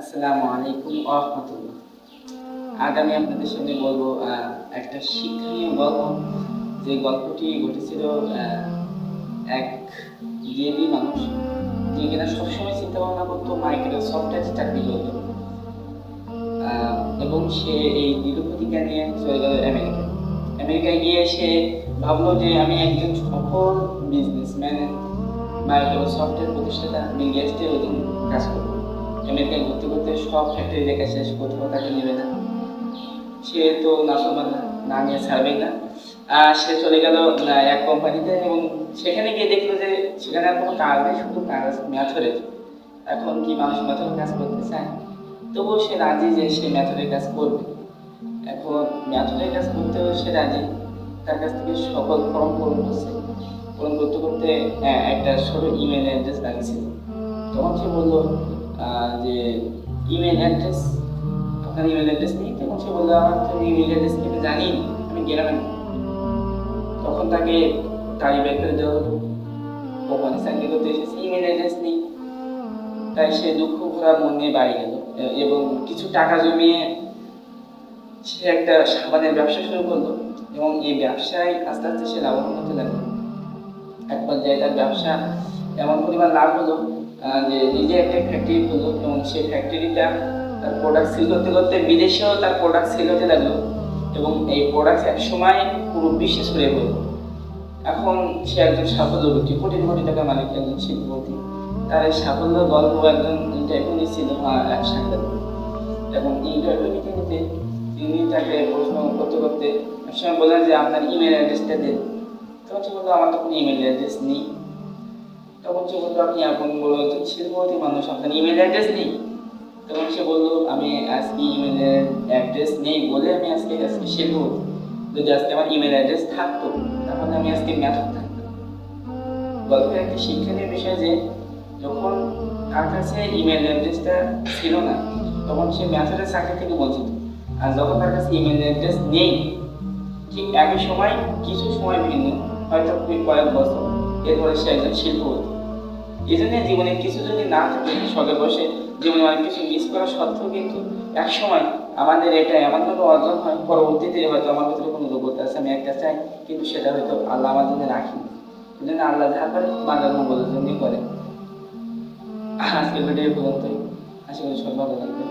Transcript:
আসসালামু আলাইকুম ওয়া রাহমাতুল্লাহ। আজ আমি আপনাদের সামনে বলবো একটা শিক্ষণীয় গল্প। যে গল্পটি ঘটেছিল এক জেদি মানুষ, যে কিনা সবসময় চিন্তা ভাবনা করতো মাইক্রোসফটে চাকরি করবে, এবং সে এই দৃঢ়প্রতিজ্ঞা নিয়ে চলে গেল আমেরিকায় গিয়ে সে ভাবলো যে আমি একজন সফল বিজনেসম্যান, মাইক্রোসফটের প্রতিষ্ঠাতা বিল গেটসের অধীনে কাজ করবো। আমেরিকায় ঘুরতে ঘুরতে সব ফ্যাক্টরি দেখা শেষ, কোথাও তাকে নেবে না। সে তো নাফরমান না নিয়ে ছাড়বেই না। সে চলে গেল এক কোম্পানিতে, এবং সেখানে গিয়ে দেখলো যে সেখানে আর কোনো কাজ নেই, শুধু কাজ ম্যাথরের। এখন কি মানুষ ম্যাথরের কাজ করতে চায়? তবুও সে রাজি যে সে ম্যাথরের কাজ করবে। এখন ম্যাথরের কাজ করতেও সে রাজি। তার কাছ থেকে সকল ফর্ম পূরণ করছে। পূরণ করতে করতে একটা ছোট ইমেল অ্যাড্রেস লাগিয়েছিল। তখন সে বললো যে ইমেল অ্যাড্রেস, আপনার ইমেল অ্যাড্রেস নেই? তখন সে বললো আমার তো ইমেল অ্যাড্রেস কিন্তু জানি, আমি গ্রামে। তখন তাকে গাড়ি বের করে দেওয়া হলো। কোম্পানি চাকরি করতে এসেছে, ইমেল অ্যাড্রেস নেই। তাই সে দুঃখ ভরা মন নিয়ে বাড়ি গেল, এবং কিছু টাকা জমিয়ে সে একটা সাবানের ব্যবসা শুরু করলো, এবং এই ব্যবসায় আস্তে আস্তে সে লাভবান হতে লাগলো। এক পর্যায়ে তার ব্যবসা এমন পরিমাণ লাভ হলো যে নিজে একটা ফ্যাক্টরি খুললো, এবং সেই ফ্যাক্টরিটা তার প্রোডাক্ট সেল করতে করতে বিদেশেও তার প্রোডাক্ট সেল হতে লাগলো, এবং এই প্রোডাক্ট এক সময় পুরো বিশ্বে ছড়িয়ে পড়লো। এখন সে একজন সাফল্য ব্যক্তি, কোটি কোটি টাকা মালিক, একজন শিল্পপতি। তার এই সাফল্য গল্প একজন ইন্টারভিউ নিচ্ছিল এক সাংবাদিক, এবং ইন্টারভিউ নিতে নিতে তিনি তাকে প্রশ্ন করতে করতে একসময় বললেন যে আপনার ইমেল অ্যাড্রেসটা দেন। তখন সে বললো আমার তো কোনো ইমেল অ্যাড্রেস নেই। তখন সে বললো আপনি এখন বলো একজন শিল্পপতি মানুষ, আপনার ইমেল অ্যাড্রেস নেই? তখন সে বললো আমি আজকে ইমেলের অ্যাড্রেস নেই বলে আমি আজকে শিল্পপতি। যদি আজকে আমার ইমেল অ্যাড্রেস থাকতো তাহলে আমি আজকে ম্যাথর থাকতাম। গল্পের একটা শিক্ষণীয় বিষয় যে যখন তার কাছে ইমেল অ্যাড্রেসটা ছিল না, তখন সে ম্যাথরের চাকরি থেকে বঞ্চিত। আর যখন তার কাছে ইমেল অ্যাড্রেস নেই, ঠিক একই সময় কিছু সময় ভিন্ন, হয়তো কয়েক বছর এরপরে সে একজন শিল্পপতি। এই জন্য জীবনে কিছু যদি না থাকে, শখের বসে জীবনে অনেক কিছু মিস করা সত্ত্বেও কিন্তু এক সময় আমাদের এটা এমনভাবে অর্জন হয়, পরবর্তীতে হয়তো আমার ভিতরে কোনো যোগ্যতা আছে, আমি একটা চাই, কিন্তু সেটা হয়তো আল্লাহ আমার জন্য রাখি। এই জন্য আল্লাহ যা করে বাংলার মঙ্গলের জন্যই করে। আজকের ভিডিও পর্যন্তই। আশা করি সব ভালো লাগবে।